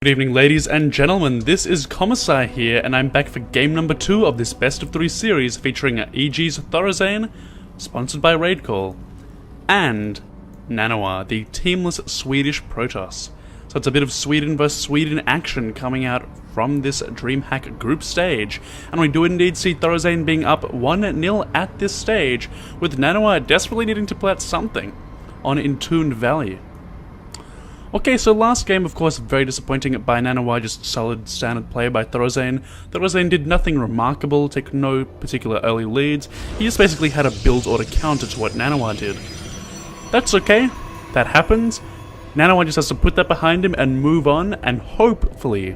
Good evening, ladies and gentlemen, this is Commissar here, and I'm back for game number 2 of this best of 3 series featuring EG's ThorZaiIN, sponsored by Raidcall, and NaNiwa, the teamless Swedish Protoss. So it's a bit of Sweden vs Sweden action coming out from this DreamHack group stage, and we do indeed see ThorZaiIN being up 1-0 at this stage, with NaNiwa desperately needing to play out something on Entombed Valley. Okay, so last game, of course, very disappointing by NaNiwa, just solid standard play by ThorZaiIN. ThorZaiIN did nothing remarkable, take no particular early leads. He just basically had a build order counter to what NaNiwa did. That's okay, that happens. NaNiwa just has to put that behind him and move on, and hopefully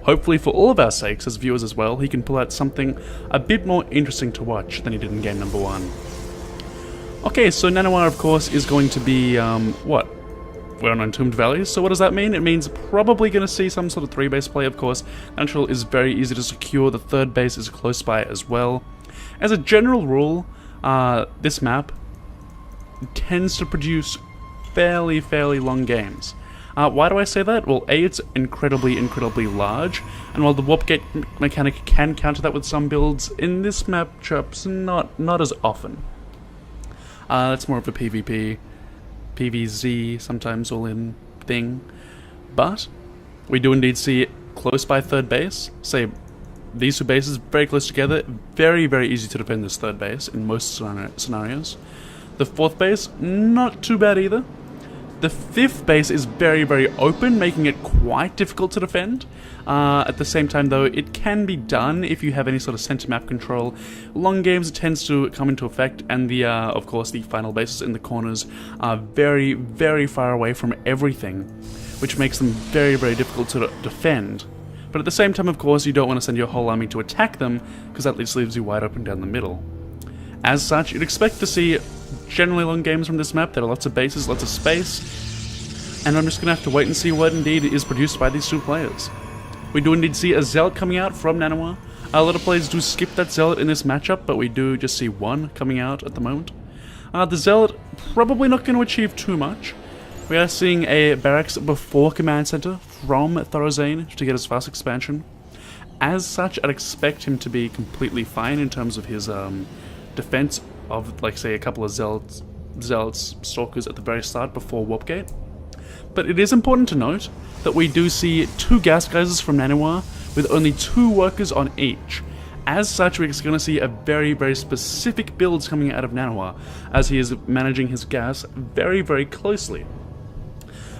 for all of our sakes as viewers as well, he can pull out something a bit more interesting to watch than he did in game number 1. Okay, so NaNiwa, of course, is going to be, what? We're on Entombed Valley, so what does that mean? It means probably going to see some sort of 3-base play, of course. Natural is very easy to secure, the 3rd base is close by as well. As a general rule, this map tends to produce fairly long games. Why do I say that? Well, A, it's incredibly large, and while the warp gate mechanic can counter that with some builds, in this matchup, not as often. That's more of a PvP. PvZ, sometimes all-in thing, but we do indeed see close by 3rd base. Say these 2 bases very close together, very easy to defend this 3rd base in most scenarios. The 4th base, not too bad either. The 5th base is very open, making it quite difficult to defend. At the same time though, it can be done if you have any sort of center map control. Long games, it tends to come into effect, and the of course the final bases in the corners are very far away from everything, which makes them very difficult to defend. But at the same time, of course, you don't want to send your whole army to attack them, because that just leaves you wide open down the middle. As such, you'd expect to see generally long games from this map. There are lots of bases, lots of space, and I'm just going to have to wait and see what indeed is produced by these 2 players. We do indeed see a Zealot coming out from NaNiwa. A lot of players do skip that Zealot in this matchup, but we do just see one coming out at the moment. The Zealot probably not going to achieve too much. We are seeing a barracks before command center from ThorZaiIN to get his fast expansion. As such, I'd expect him to be completely fine in terms of his defense of, like, say, a couple of Zealots Stalkers at the very start before Warp Gate. But it is important to note that we do see 2 gas geysers from NaNiwa with only 2 workers on each. As such, we're going to see a very specific builds coming out of NaNiwa, as he is managing his gas very closely.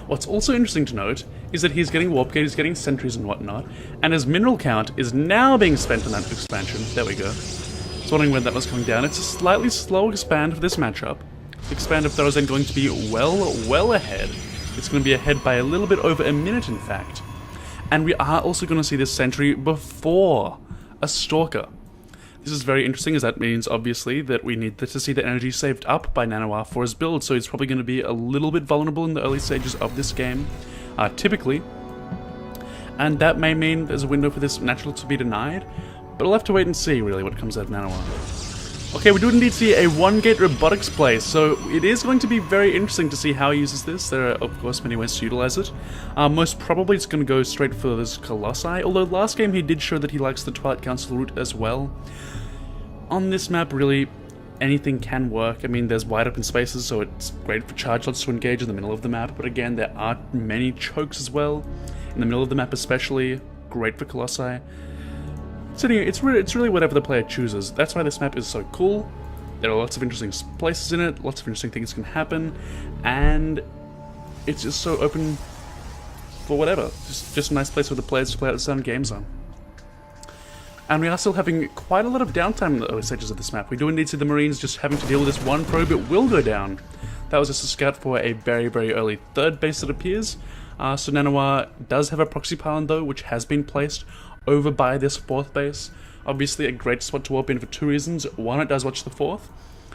What's also interesting to note is that he's getting Warp Gate, he's getting sentries and whatnot, and his mineral count is now being spent on that expansion. There we go. I was wondering when that was coming down. It's a slightly slow expand for this matchup. The expand of ThorZaiIN going to be well ahead. It's going to be ahead by a little bit over a minute, in fact. And we are also going to see this sentry before a Stalker. This is very interesting, as that means, obviously, that we need to see the energy saved up by NaNiwa for his build, so he's probably going to be a little bit vulnerable in the early stages of this game, typically. And that may mean there's a window for this natural to be denied, but I'll have to wait and see, really, what comes out of NaNiwa. Okay, we do indeed see a 1-gate robotics play, so it is going to be very interesting to see how he uses this. There are, of course, many ways to utilize it. Most probably it's going to go straight for this Colossi, although last game he did show that he likes the Twilight Council route as well. On this map, really, anything can work. I mean, there's wide open spaces, so it's great for charge lots to engage in the middle of the map, but again, there are many chokes as well. In the middle of the map especially, great for Colossi. So anyway, it's really whatever the player chooses. That's why this map is so cool. There are lots of interesting places in it, lots of interesting things can happen, and it's just so open for whatever. Just a nice place for the players to play out the sound games on. And we are still having quite a lot of downtime in the early stages of this map. We do indeed see the Marines just having to deal with this one probe. It will go down. That was just a scout for a very early 3rd base, it appears. So NaNiwa does have a proxy pylon though, which has been placed over by this 4th base. Obviously a great spot to warp in for 2 reasons. One, it does watch the 4th,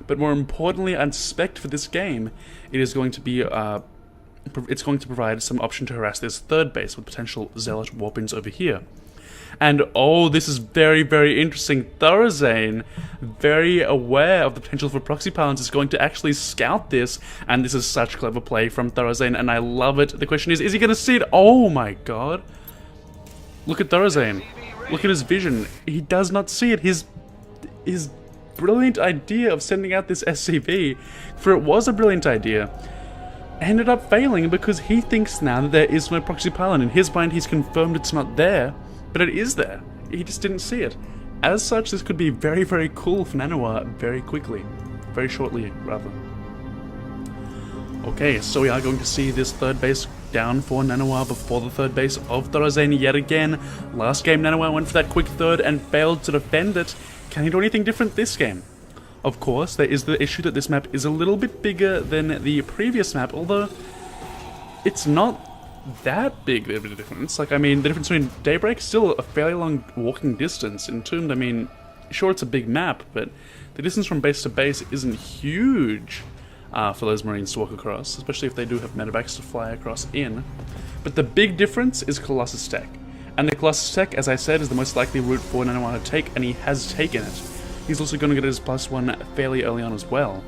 but more importantly, I suspect for this game, it is going to be it's going to provide some option to harass this 3rd base with potential Zealot warp-ins over here. And oh, this is very interesting. ThorZaiIN, very aware of the potential for proxy pylons, is going to actually scout this, and this is such clever play from ThorZaiIN, and I love it. The question is he going to see it? Oh my god. Look at ThorZaiIN. Look at his vision. He does not see it. His brilliant idea of sending out this SCV, for it was a brilliant idea, ended up failing because he thinks now that there is no proxy pylon. In his mind, he's confirmed it's not there, but it is there. He just didn't see it. As such, this could be very, very cool for NaNiwa very quickly. Very shortly, rather. Okay, so we are going to see this third base down for NaNiwa before the third base of ThorZaiIN yet again. Last game, NaNiwa went for that quick third and failed to defend it. Can he do anything different this game? Of course, there is the issue that this map is a little bit bigger than the previous map, although it's not that big of a difference. Like, I mean, the difference between Daybreak, still a fairly long walking distance. Entombed, I mean, sure, it's a big map, but the distance from base to base isn't huge for those Marines to walk across, especially if they do have medevacs to fly across in. But the big difference is Colossus Tech. And the Colossus Tech, as I said, is the most likely route for NaNiwa to take, and he has taken it. He's also going to get his +1 fairly early on as well.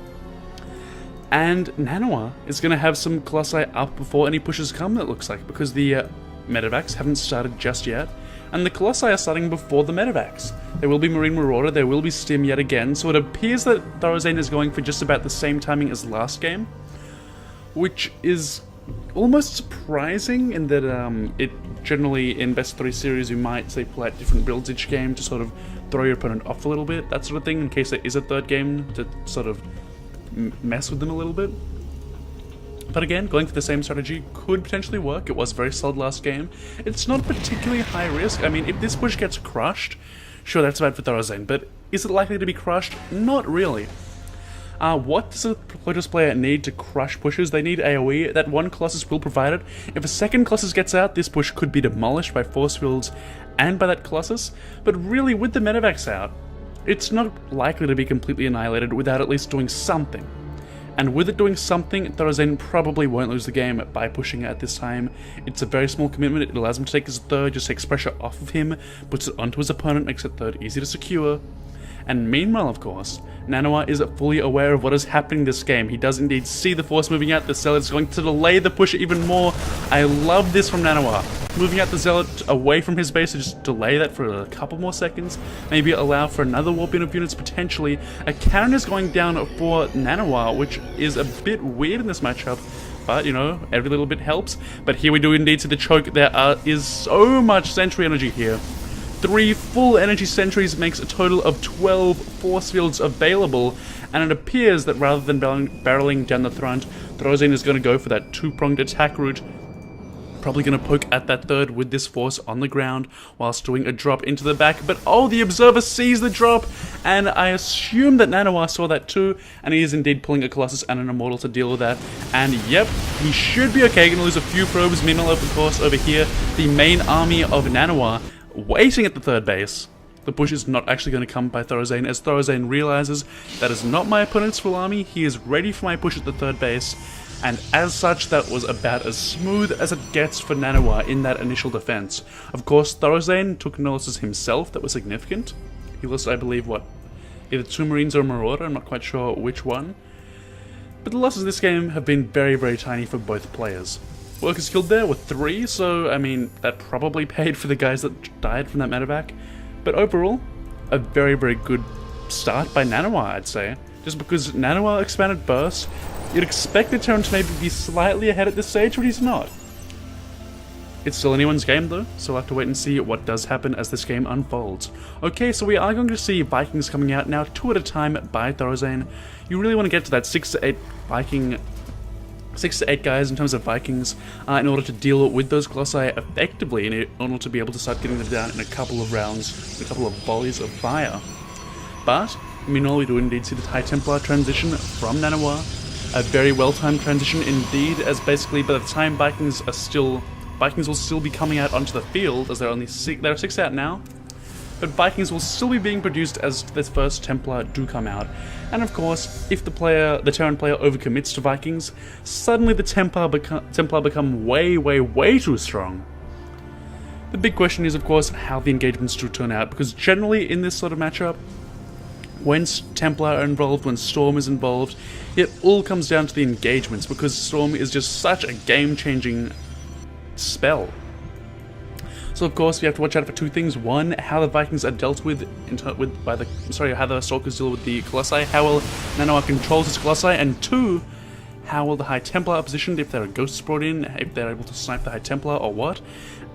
And NaNiwa is going to have some Colossi up before any pushes come, it looks like, because the medevacs haven't started just yet, and the Colossi are starting before the medevacs. There will be Marine Marauder, there will be Stim yet again, so it appears that ThorZaiIN is going for just about the same timing as last game, which is almost surprising in that it generally, in best 3 series, you might, say, pull out different builds each game to sort of throw your opponent off a little bit, that sort of thing, in case there is a third game to sort of mess with them a little bit. But again, going for the same strategy could potentially work. It was very solid last game. It's not particularly high risk. I mean, if this push gets crushed, sure, that's bad for ThorZaiIN, but is it likely to be crushed? Not really. What does a Protoss player need to crush pushes? They need AoE. That one Colossus will provide it. If a second Colossus gets out, this push could be demolished by force fields and by that Colossus. But really, with the medevacs out, it's not likely to be completely annihilated without at least doing something. And with it doing something, ThorZaiIN probably won't lose the game by pushing it at this time. It's a very small commitment. It allows him to take his third, just takes pressure off of him, puts it onto his opponent, makes it third easy to secure. And meanwhile, of course, NaNiwa is fully aware of what is happening this game. He does indeed see the force moving out. The Zealot is going to delay the push even more. I love this from NaNiwa. Moving out the Zealot away from his base to just delay that for a couple more seconds. Maybe allow for another warp in of units potentially. A cannon is going down for NaNiwa, which is a bit weird in this matchup. But, you know, every little bit helps. But here we do indeed see the choke. There is so much sentry energy here. 3 full energy sentries makes a total of 12 force fields available, and it appears that rather than barreling down the front, ThorZaiIN is going to go for that 2-pronged attack route. Probably going to poke at that third with this force on the ground whilst doing a drop into the back. But oh, the observer sees the drop, and I assume that NaNiwa saw that too, and he is indeed pulling a Colossus and an Immortal to deal with that. And yep, he should be okay. Going to lose a few probes. Meanwhile, of course, over here, the main army of NaNiwa waiting at the third base. The push is not actually going to come by ThorZaiIN, as ThorZaiIN realizes that is not my opponent's full army. He is ready for my push at the third base, and as such, that was about as smooth as it gets for NaNiwa in that initial defense. Of course, ThorZaiIN took no losses himself that was significant. He lost, I believe, what, either 2 Marines or a Marauder, I'm not quite sure which one. But the losses this game have been very, very tiny for both players. Workers killed there were 3, so I mean, that probably paid for the guys that died from that medevac. But overall, a very, very good start by NaNiwa, I'd say. Just because NaNiwa expanded burst, you'd expect the Terran to maybe be slightly ahead at this stage, but he's not. It's still anyone's game though, so we'll have to wait and see what does happen as this game unfolds. Okay, so we are going to see Vikings coming out now 2 at a time by ThorZaiIN. You really want to get to that 6 to 8 Viking 6 to 8 guys in terms of Vikings in order to deal with those Colossi effectively, in order to be able to start getting them down in a couple of rounds, a couple of volleys of fire. But, meanwhile, we do indeed see the High Templar transition from NaNiwa. A very well-timed transition indeed, as basically by the time Vikings will still be coming out onto the field, as there are 6 out now. But Vikings will still be being produced as this first Templar do come out. And of course, if the Terran player overcommits to Vikings, suddenly the Templar become way, way, way too strong. The big question is, of course, how the engagements do turn out, because generally in this sort of matchup, when Templar are involved, when Storm is involved, it all comes down to the engagements, because Storm is just such a game-changing spell. So of course we have to watch out for two things. One, how the Vikings are dealt with, how the Stalkers deal with the Colossi, how well NaNiwa controls his Colossi, and two, how well the High Templar are positioned, if there are ghosts brought in, if they're able to snipe the High Templar or what.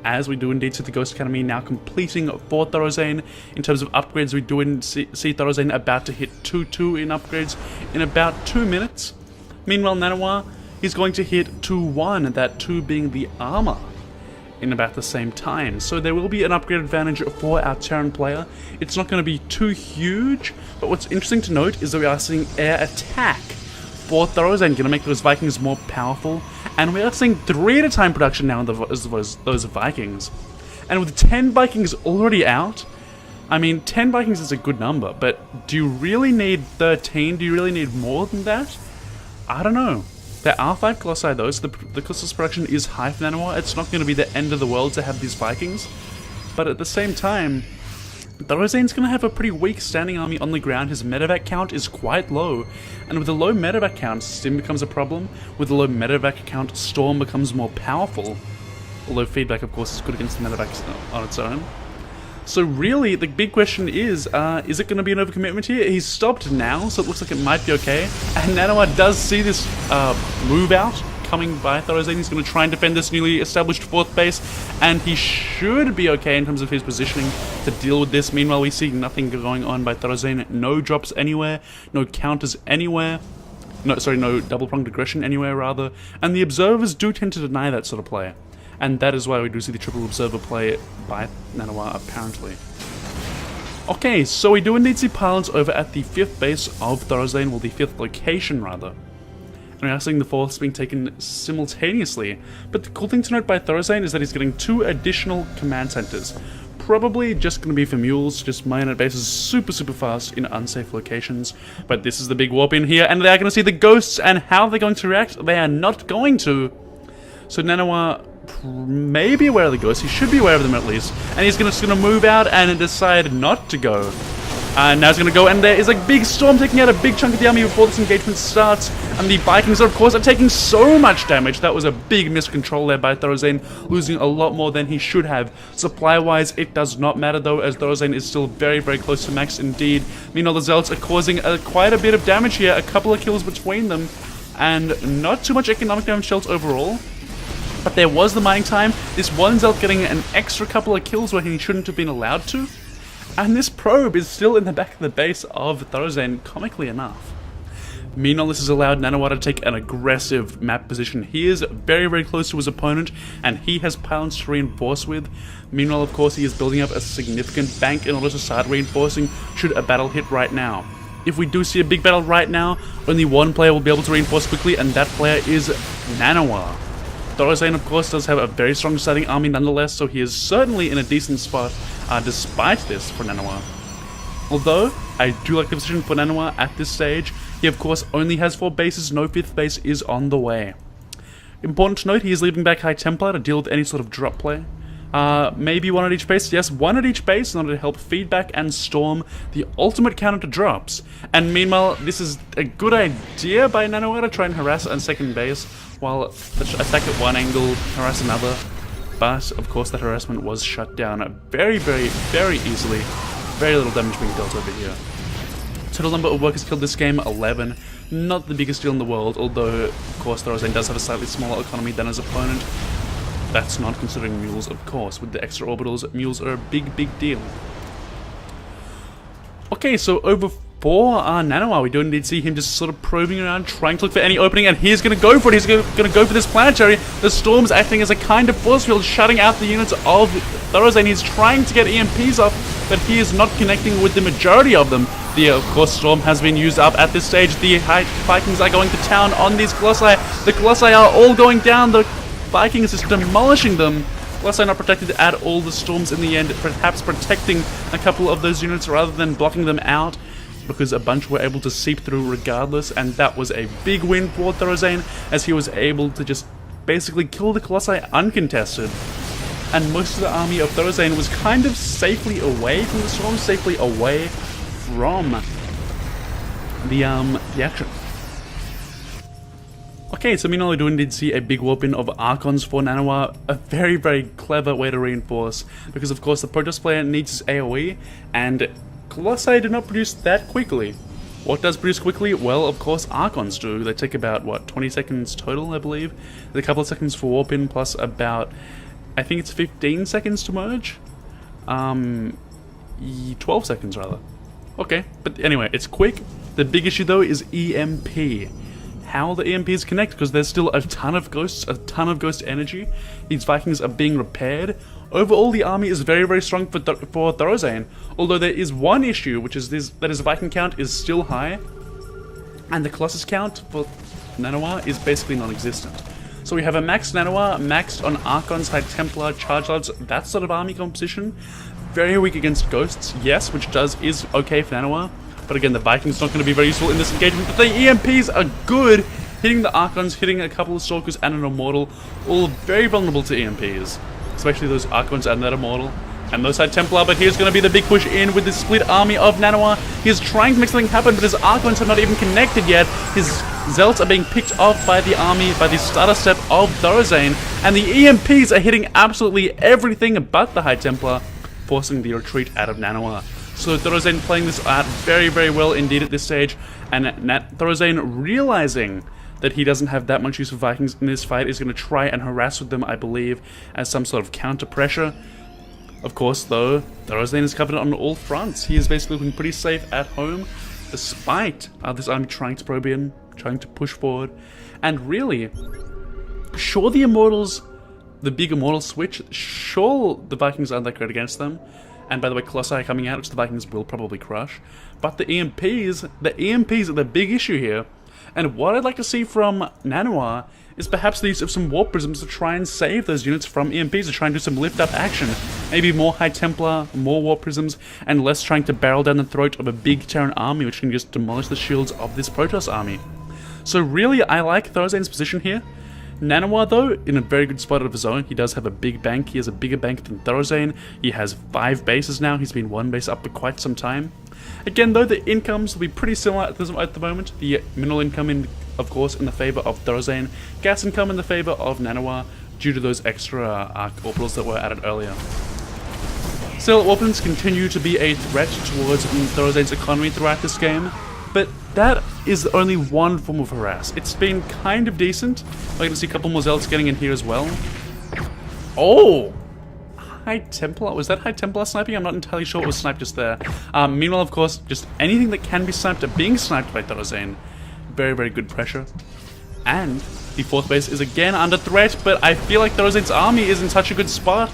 As we do indeed see the Ghost Academy now completing for ThorZaiIN. In terms of upgrades, we do see ThorZaiIN about to hit 2-2 in upgrades in about 2 minutes. Meanwhile, NaNiwa is going to hit 2-1, that 2 being the armor, in about the same time. So there will be an upgrade advantage for our Terran player. It's not going to be too huge, but what's interesting to note is that we are seeing air attack for ThorZaiIN, going to make those Vikings more powerful. And we are seeing 3 at a time production now as those Vikings. And with 10 Vikings already out, I mean, 10 Vikings is a good number, but do you really need 13? Do you really need more than that? I don't know. There are 5 Colossi though, so the Colossus production is high for NaNiwa. It's not going to be the end of the world to have these Vikings. But at the same time, ThorZaiIN's going to have a pretty weak standing army on the ground. His medevac count is quite low. And with a low medevac count, Stim becomes a problem. With a low medevac count, Storm becomes more powerful. Although feedback, of course, is good against the medevac on its own. So really, the big question is it going to be an overcommitment here? He's stopped now, so it looks like it might be okay. And NaNiwa does see this move out coming by ThorZaiIN. He's going to try and defend this newly established 4th base, and he should be okay in terms of his positioning to deal with this. Meanwhile, we see nothing going on by ThorZaiIN. No drops anywhere, no counters anywhere. No double-pronged aggression anywhere, rather. And the observers do tend to deny that sort of play. And that is why we do see the triple observer play by NaNiwa, apparently. Okay, so we do indeed see pylons over at the 5th base of ThorZaiIN, well, the 5th location, rather. And we are seeing the 4ths being taken simultaneously. But the cool thing to note by ThorZaiIN is that he's getting 2 additional command centers. Probably just going to be for mules, just mine at bases super fast in unsafe locations. But this is the big warp in here, and they are going to see the ghosts, and how they're going to react, they are not going to. So NaNiwa may be aware of the ghosts, he should be aware of them at least, and he's just going to move out and decide not to go. And now he's going to go, and there is a big storm taking out a big chunk of the army before this engagement starts, and the Vikings, of course, are taking so much damage. That was a big miscontrol there by ThorZaiIN, losing a lot more than he should have. Supply-wise, it does not matter though, as ThorZaiIN is still very close to max indeed. Meanwhile, the Zealots are causing quite a bit of damage here, a couple of kills between them, and not too much economic damage shells overall. But there was the mining time, this one Zealot getting an extra couple of kills where he shouldn't have been allowed to. And this probe is still in the back of the base of ThorZaiIN, comically enough. Meanwhile, this has allowed NaNiwa to take an aggressive map position. He is very close to his opponent, and he has pylons to reinforce with. Meanwhile, of course, he is building up a significant bank in order to start reinforcing should a battle hit right now. If we do see a big battle right now, only one player will be able to reinforce quickly, and that player is NaNiwa. ThorZaiIN, of course, does have a very strong starting army nonetheless, so he is certainly in a decent spot despite this for NaNiwa. Although, I do like the position for NaNiwa at this stage. He, of course, only has 4 bases, no 5th base is on the way. Important to note, he is leaving back High Templar to deal with any sort of drop play. Maybe 1 at each base. Yes, 1 at each base in order to help feedback and storm the ultimate counter to drops. And meanwhile, this is a good idea by NaNiwa to try and harass on 2nd base, while attack at one angle, harass another. But, of course, that harassment was shut down very easily. Very little damage being dealt over here. Total number of workers killed this game, 11. Not the biggest deal in the world, although, of course, ThorZaiIN does have a slightly smaller economy than his opponent. That's not considering mules, of course. With the extra orbitals, mules are a big deal. Okay, so over for NaNiwa, we do indeed see him just sort of probing around, trying to look for any opening, and he's going to go for it. He's going to go for this planetary. The storm's acting as a kind of force field, shutting out the units of ThorZaiIN. He's trying to get EMPs off, but he is not connecting with the majority of them. The, of course, storm has been used up at this stage. The Vikings are going to town on these Colossi. The Colossi are all going down. The Vikings is demolishing them. Colossi not protected at all. The storms in the end, perhaps protecting a couple of those units rather than blocking them out, because a bunch were able to seep through regardless, and that was a big win for ThorZaiIN, as he was able to just basically kill the Colossi uncontested. And most of the army of ThorZaiIN was kind of safely away from the storm, safely away from the action. Okay, so meanwhile I do indeed see a big whooping of Archons for NaNiwa, a very, very clever way to reinforce, because of course the Protoss player needs his AoE, and Colossi do not produce that quickly. What does produce quickly? Well, of course Archons do. They take about, what, 20 seconds total, I believe? There's a couple of seconds for warp-in, plus about, I think it's 15 seconds to merge? 12 seconds rather. Okay, but anyway, it's quick. The big issue though is EMP. How the EMPs connect, because there's still a ton of ghosts, a ton of ghost energy. These Vikings are being repaired. Overall, the army is very, very strong for ThorZaiIN, although there is one issue, which is that his Viking count is still high, and the Colossus count for NaNiwa is basically non-existent. So we have a maxed NaNiwa, maxed on Archons, High Templar, Charge Lords, that sort of army composition. Very weak against ghosts, yes, which is okay for NaNiwa. But again, the Vikings not going to be very useful in this engagement. But the EMPs are good, hitting the Archons, hitting a couple of Stalkers and an Immortal, all very vulnerable to EMPs, especially those Archons and that Immortal. And those High Templar, but here's going to be the big push in with this split army of NaNiwa. He's trying to make something happen, but his Archons have not even connected yet. His Zealots are being picked off by the army, by the starter step of ThorZaiIN, and the EMPs are hitting absolutely everything but the High Templar, forcing the retreat out of NaNiwa. So ThorZaiIN playing this out very, very well indeed at this stage, and ThorZaiIN realizing that he doesn't have that much use for Vikings in this fight is going to try and harass with them, I believe, as some sort of counter pressure. Of course, though, ThorZaiIN is covered on all fronts. He is basically looking pretty safe at home, despite this army trying to probe in, trying to push forward, and really, sure the Immortals, the big Immortal switch, sure the Vikings aren't that great against them. And by the way, Colossi are coming out, which the Vikings will probably crush. But the EMPs are the big issue here. And what I'd like to see from NaNiwa is perhaps the use of some Warp Prisms to try and save those units from EMPs, to try and do some lift-up action. Maybe more High Templar, more Warp Prisms, and less trying to barrel down the throat of a big Terran army, which can just demolish the shields of this Protoss army. So really, I like ThorZaiIN's position here. NaNiwa, though, in a very good spot of his own. He does have a big bank. He has a bigger bank than ThorZaiIN. He has 5 bases now. He's been 1 base up for quite some time. Again, though, the incomes will be pretty similar at the moment. The mineral income, of course, in the favor of ThorZaiIN. Gas income in the favor of NaNiwa, due to those extra orbitals that were added earlier. Still, weapons continue to be a threat towards ThorZaiIN's economy throughout this game. But that is only one form of harass. It's been kind of decent. I can see a couple more Zealots getting in here as well. Oh! High Templar? Was that High Templar sniping? I'm not entirely sure what was sniped just there. Meanwhile, of course, just anything that can be sniped are being sniped by ThorZaiIN. Very, very good pressure. And the 4th base is again under threat, but I feel like ThorZaiIN's army is in such a good spot.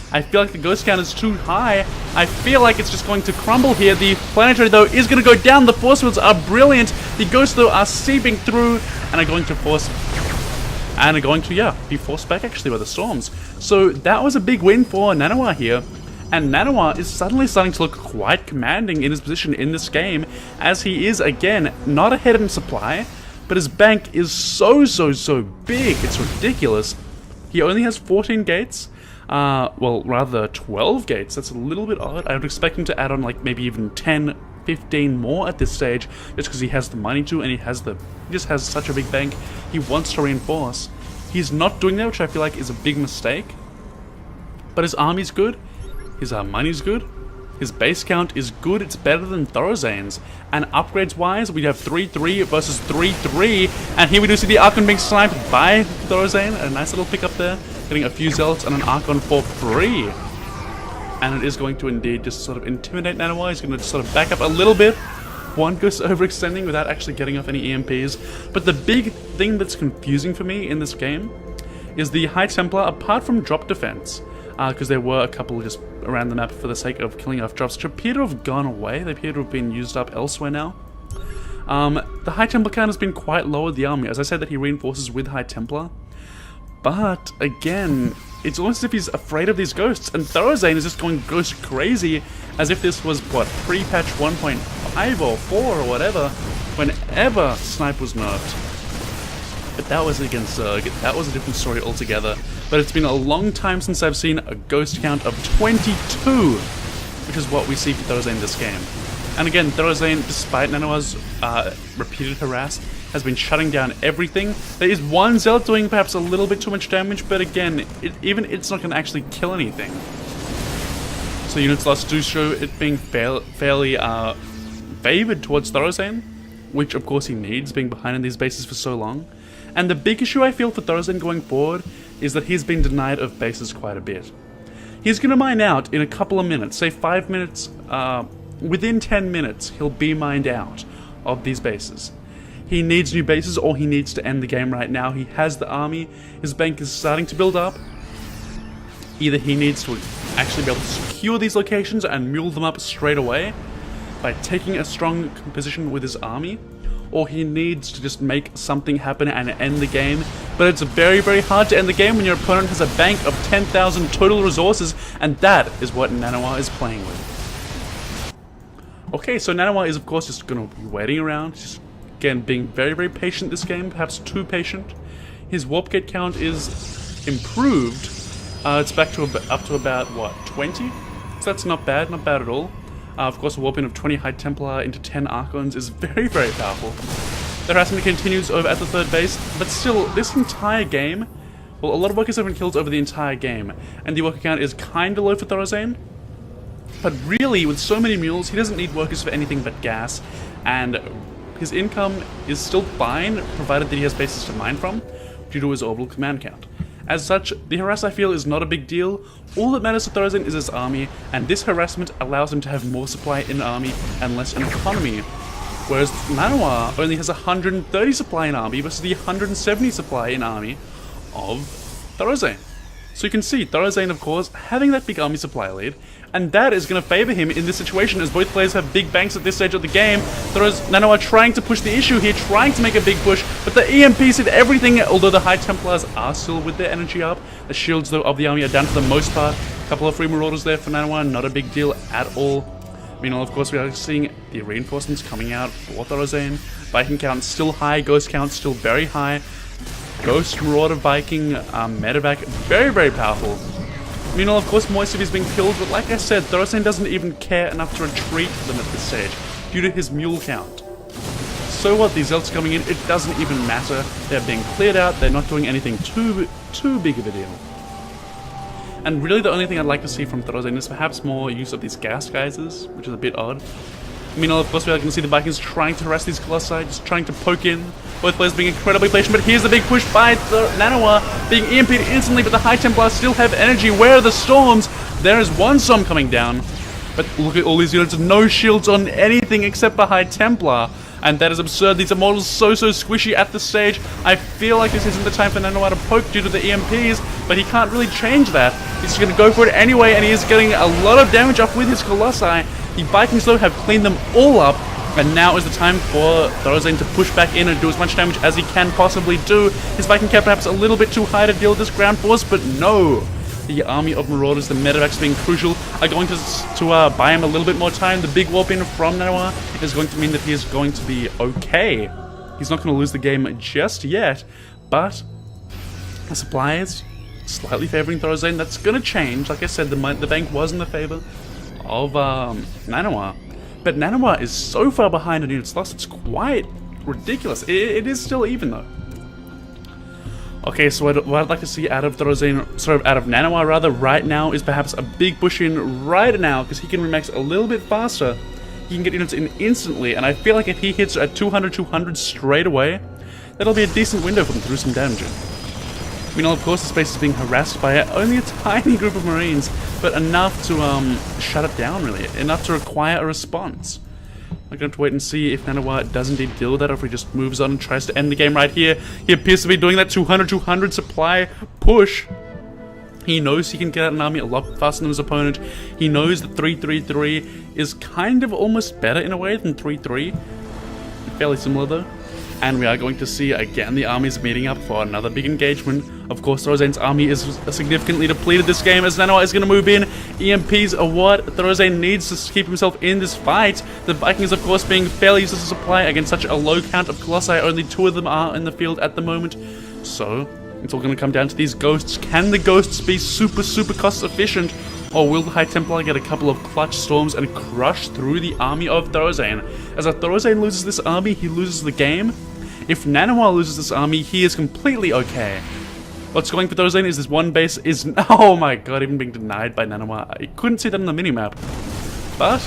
I feel like the ghost count is too high. I feel like it's just going to crumble here. The planetary, though, is going to go down. The force fields are brilliant. The ghosts, though, are seeping through and are going to be forced back, actually, by the storms. So that was a big win for NaNiwa here. And NaNiwa is suddenly starting to look quite commanding in his position in this game, as he is, again, not ahead in supply, but his bank is so big. It's ridiculous. He only has 14 gates. Well, rather 12 gates. That's a little bit odd. I would expect him to add on like maybe even 10, 15 more at this stage, just because he has the money to, and he just has such a big bank. He wants to reinforce. He's not doing that, which I feel like is a big mistake. But his army's good. His money's good. His base count is good. It's better than ThorZaiIN's. And upgrades-wise, we have 3-3 versus 3-3. And here we do see the Archon being sniped by ThorZaiIN. A nice little pickup there. Getting a few Zealots and an Archon for free. And it is going to indeed just sort of intimidate NaNiwa. He's going to just sort of back up a little bit. One goes overextending without actually getting off any EMPs. But the big thing that's confusing for me in this game is the High Templar, apart from drop defense. Because there were a couple just around the map for the sake of killing off drops, which appear to have gone away. They appear to have been used up elsewhere now. The High Templar count has been quite low at the army. As I said, that he reinforces with High Templar. But, again, it's almost as if he's afraid of these ghosts, and ThorZaiIN is just going ghost crazy, as if this was, what, pre-patch 1.5 or 4 or whatever, whenever Snipe was nerfed. But that was against Zerg. That was a different story altogether. But it's been a long time since I've seen a ghost count of 22, which is what we see for ThorZaiIN this game. And again, ThorZaiIN, despite NaNiwa's repeated harass, has been shutting down everything. There is one Zealot doing perhaps a little bit too much damage, but again, even it's not going to actually kill anything. So units lost do show it being fairly favored towards ThorZaiIN, which of course he needs, being behind in these bases for so long. And the big issue I feel for ThorZaiIN going forward is that he's been denied of bases quite a bit. He's going to mine out in a couple of minutes, say 5 minutes, within 10 minutes he'll be mined out of these bases. He needs new bases, or he needs to end the game right now. He has the army, his bank is starting to build up. Either he needs to actually be able to secure these locations and mule them up straight away by taking a strong position with his army, or he needs to just make something happen and end the game. But it's very, very hard to end the game when your opponent has a bank of 10,000 total resources, and that is what NaNiwa is playing with. Okay, so NaNiwa is of course just going to be waiting around, just again being very, very patient this game, perhaps too patient. His warp gate count is improved. It's back to up to about, what, 20? So that's not bad at all. Of course, a warp in of 20 High Templar into 10 Archons is very, very powerful. The harassment continues over at the third base, but still, this entire game, well, a lot of workers have been killed over the entire game, and the worker count is kinda low for ThorZaiIN. But really, with so many mules, he doesn't need workers for anything but gas, and his income is still fine, provided that he has bases to mine from, due to his orbital command count. As such, the harass I feel is not a big deal. All that matters to ThorZaiIN is his army, and this harassment allows him to have more supply in army and less in economy. Whereas NaNiwa only has 130 supply in army versus the 170 supply in army of ThorZaiIN. So you can see ThorZaiIN, of course, having that big army supply lead, and that is going to favor him in this situation as both players have big banks at this stage of the game. NaNiwa trying to push the issue here, trying to make a big push, but the EMPs did everything, although the High Templars are still with their energy up. The shields though of the army are down for the most part. A couple of free marauders there for NaNiwa, not a big deal at all. Meanwhile, of course, we are seeing the reinforcements coming out for ThorZaiIN. Viking count still high, Ghost count still very high. Ghost, Marauder, Viking, Medevac, very, very powerful. Meanwhile, of course, Moistive is being killed, but like I said, ThorZaiIN doesn't even care enough to retreat them at this stage, due to his mule count. So what, these Zealots coming in, it doesn't even matter. They're being cleared out, they're not doing anything too big of a deal. And really the only thing I'd like to see from ThorZaiIN is perhaps more use of these gas geysers, which is a bit odd. Meanwhile, of course, we can see the Vikings trying to harass these Colossi, just trying to poke in. Both players being incredibly patient, but here's the big push by NaNiwa, being EMP'd instantly, but the High Templars still have energy. Where are the storms? There is one storm coming down, but look at all these units, no shields on anything except the High Templar. And that is absurd. These immortals so squishy at this stage. I feel like this isn't the time for NaNiwa to poke due to the EMPs, but he can't really change that. He's just going to go for it anyway, and he is getting a lot of damage off with his Colossi. The Vikings, though, have cleaned them all up, and now is the time for ThorZaiIN to push back in and do as much damage as he can possibly do. His Viking cap perhaps a little bit too high to deal with this ground force, but no. The army of Marauders, the Medevacs being crucial, are going to buy him a little bit more time. The big warp in from NaNiwa is going to mean that he is going to be okay. He's not going to lose the game just yet, but the supply is slightly favoring ThorZaiIN. That's going to change. Like I said, the bank was in the favor of NaNiwa, but NaNiwa is so far behind on units lost, it's quite ridiculous. It is still even though. Okay, so what I'd like to see out of ThorZaiIN, out of NaNiwa rather, right now is perhaps a big push in right now, because he can remax a little bit faster. He can get units in instantly, and I feel like if he hits at 200 straight away, that'll be a decent window for him to do some damage in. Meanwhile, of course, the space is being harassed by only a tiny group of Marines, but enough to shut it down, really. Enough to require a response. I'm going to have to wait and see if NaNiwa does indeed deal with that, or if he just moves on and tries to end the game right here. He appears to be doing that 200 supply push. He knows he can get out an army a lot faster than his opponent. He knows that 3-3-3 is kind of almost better in a way than 3-3. Fairly similar though. And we are going to see again the armies meeting up for another big engagement. Of course, ThorZaiIN's army is significantly depleted this game, as NaNiwa is going to move in. EMPs are what ThorZaiIN needs to keep himself in this fight. The Vikings, of course, being fairly useless to supply against such a low count of Colossi. Only 2 of them are in the field at the moment. So it's all going to come down to these Ghosts. Can the Ghosts be super cost efficient? Or will the High Templar get a couple of clutch storms and crush through the army of ThorZaiIN? As ThorZaiIN loses this army, he loses the game. If NaNiwa loses this army, he is completely okay. What's going for ThorZaiIN is this one base is... Oh my god, even being denied by NaNiwa. I couldn't see that on the minimap. But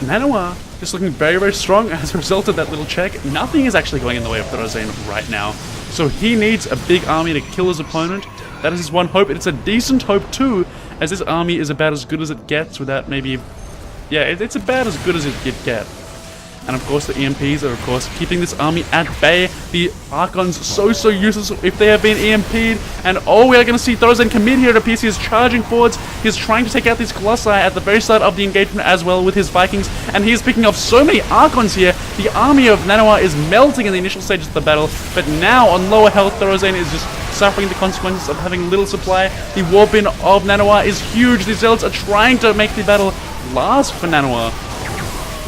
NaNiwa just looking very, very strong as a result of that little check. Nothing is actually going in the way of ThorZaiIN right now. So he needs a big army to kill his opponent. That is his one hope. It's a decent hope too, as this army is about as good as it gets without maybe... Yeah, it's about as good as it could get. And of course the EMPs are of course keeping this army at bay. The Archons so useless if they have been EMP'd. And oh, we are going to see ThorZaiIN commit here. It appears he is charging forwards. He is trying to take out these Colossi at the very start of the engagement as well with his Vikings. And he is picking off so many Archons here. The army of NaNiwa is melting in the initial stages of the battle. But now on lower health, ThorZaiIN is just suffering the consequences of having little supply. The warp in of NaNiwa is huge. The Zealots are trying to make the battle last for NaNiwa,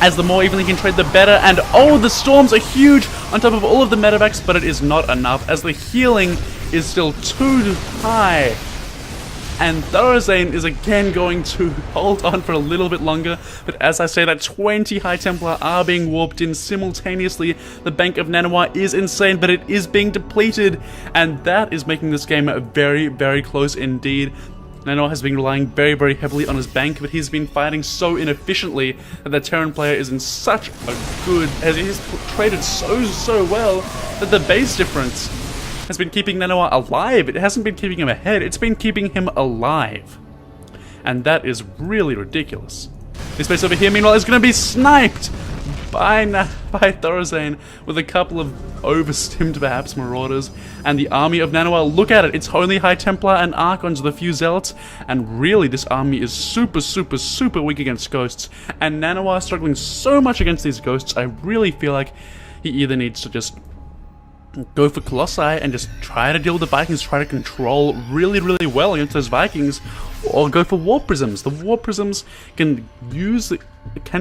as the more evenly he can trade, the better. And oh, the storms are huge on top of all of the medevacs, but it is not enough as the healing is still too high. And ThorZaiIN is again going to hold on for a little bit longer, but as I say, that 20 High Templar are being warped in simultaneously. The bank of NaNiwa is insane, but it is being depleted, and that is making this game very, very close indeed. NaNiwa has been relying very, very heavily on his bank, but he's been fighting so inefficiently that the Terran player is in such a good... as he's traded so well that the base difference has been keeping NaNiwa alive. It hasn't been keeping him ahead, it's been keeping him alive. And that is really ridiculous. This base over here, meanwhile, is going to be sniped by ThorZaiIN with a couple of overstimmed, perhaps, Marauders. And the army of NaNiwa, look at it, it's only High Templar and Archons with a few Zealots. And really, this army is super weak against Ghosts. And NaNiwa is struggling so much against these Ghosts, I really feel like he either needs to just go for Colossi and just try to deal with the Vikings, try to control really well against those Vikings, or go for Warp Prisms. The Warp Prisms can be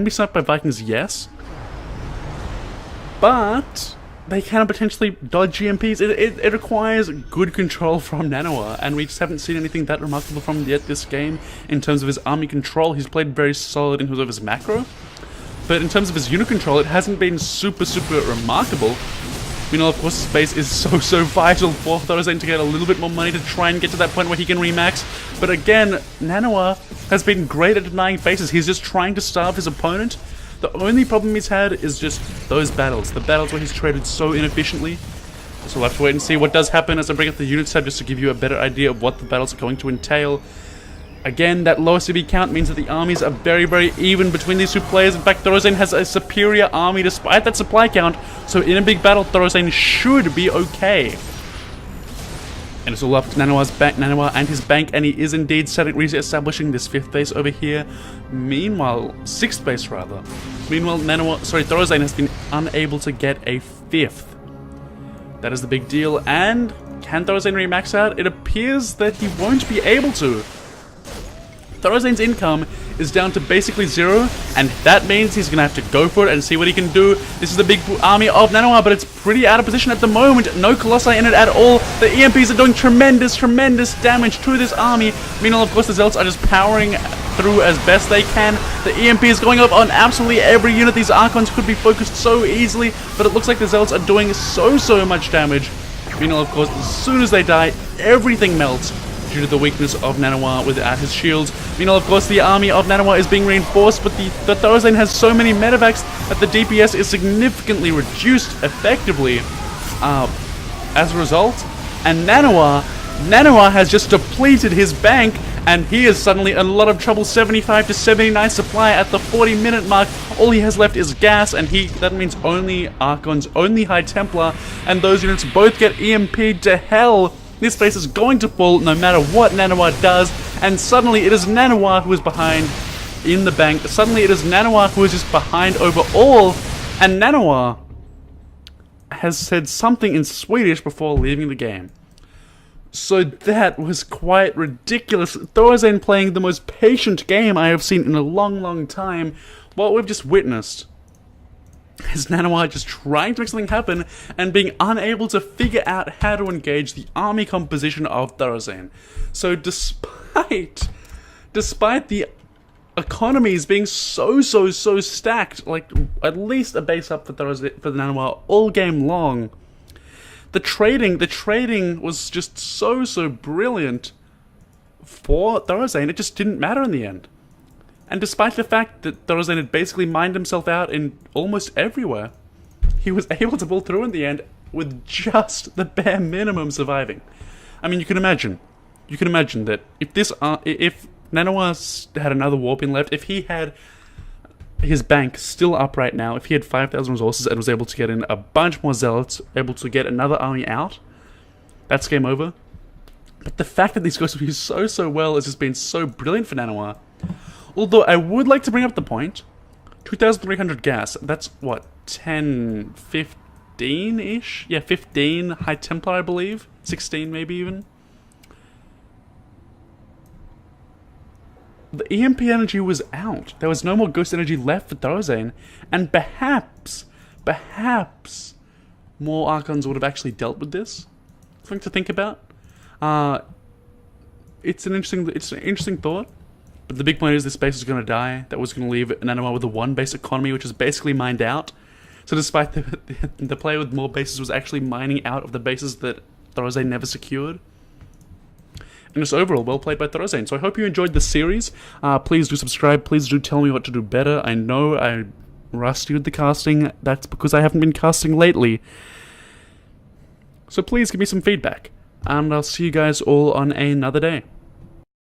sniped by Vikings, yes, but they can potentially dodge GMPs. It requires good control from NaNiwa, and we just haven't seen anything that remarkable from him yet this game. In terms of his army control, he's played very solid in terms of his macro, but in terms of his unit control, it hasn't been super remarkable. You know, of course, space is so vital for ThorZaiIN to get a little bit more money to try and get to that point where he can remax. But again, NaNiwa has been great at denying faces. He's just trying to starve his opponent. The only problem he's had is just those battles. The battles where he's traded so inefficiently. So we'll have to wait and see what does happen as I bring up the unit tab just to give you a better idea of what the battles are going to entail. Again, that low CV count means that the armies are very even between these two players. In fact, ThorZaiIN has a superior army despite that supply count. So in a big battle, ThorZaiIN should be okay. And it's all up to NaNiwa and his bank, and he is indeed re-establishing this 5th base over here. Meanwhile, 6th base rather. Meanwhile, ThorZaiIN has been unable to get a 5th. That is the big deal. And can ThorZaiIN remax out? It appears that he won't be able to. ThorZaiIN's income is down to basically 0, and that means he's gonna have to go for it and see what he can do. This is the big army of NaNiwa, but it's pretty out of position at the moment. No Colossi in it at all. The EMPs are doing tremendous damage to this army. Meanwhile, of course, the Zealots are just powering through as best they can. The EMP is going up on absolutely every unit. These Archons could be focused so easily, but it looks like the Zealots are doing so much damage. Meanwhile, of course, as soon as they die, everything melts due to the weakness of NaNiwa without his shields. Meanwhile, of course, the army of NaNiwa is being reinforced, but the ThorZaiIN has so many medevacs that the DPS is significantly reduced effectively as a result. And NaNiwa has just depleted his bank, and he is suddenly in a lot of trouble. 75 to 79 supply at the 40-minute mark. All he has left is gas, and that means only Archons, only High Templar, and those units both get EMP'd to hell. This base is going to fall no matter what NaNiwa does, and suddenly it is NaNiwa who is behind in the bank. Suddenly it is NaNiwa who is just behind overall, and NaNiwa has said something in Swedish before leaving the game. So that was quite ridiculous. ThorZaiIN playing the most patient game I have seen in a long time. What we've just witnessed is NaNiwa just trying to make something happen and being unable to figure out how to engage the army composition of ThorZaiIN. So despite the economies being so stacked, like at least a base up for the NaNiwa all game long. The trading was just so brilliant for ThorZaiN. It just didn't matter in the end. And despite the fact that ThorZaiN had basically mined himself out in almost everywhere, he was able to pull through in the end with just the bare minimum surviving. I mean, you can imagine that if NaNiwa had another warping left, if he had his bank still up right now, if he had 5,000 resources and was able to get in a bunch more zealots, able to get another army out, that's game over. But the fact that these guys have used so well has just been so brilliant for NaNiwa. Although I would like to bring up the point, 2,300 gas, that's what, 10, 15-ish? Yeah, 15 High Templar, I believe. 16 maybe even. The EMP energy was out. There was no more ghost energy left for ThorZaiN, and perhaps more Archons would have actually dealt with this. Something to think about. It's an interesting thought. But the big point is this base is going to die. That was going to leave NaNiwa with a 1 base economy, which is basically mined out. So despite the player with more bases was actually mining out of the bases that ThorZaiN never secured. And just overall, well played by ThorZaiN. So I hope you enjoyed the series. Please do subscribe. Please do tell me what to do better. I know I'm rusty with the casting. That's because I haven't been casting lately. So please give me some feedback. And I'll see you guys all on another day.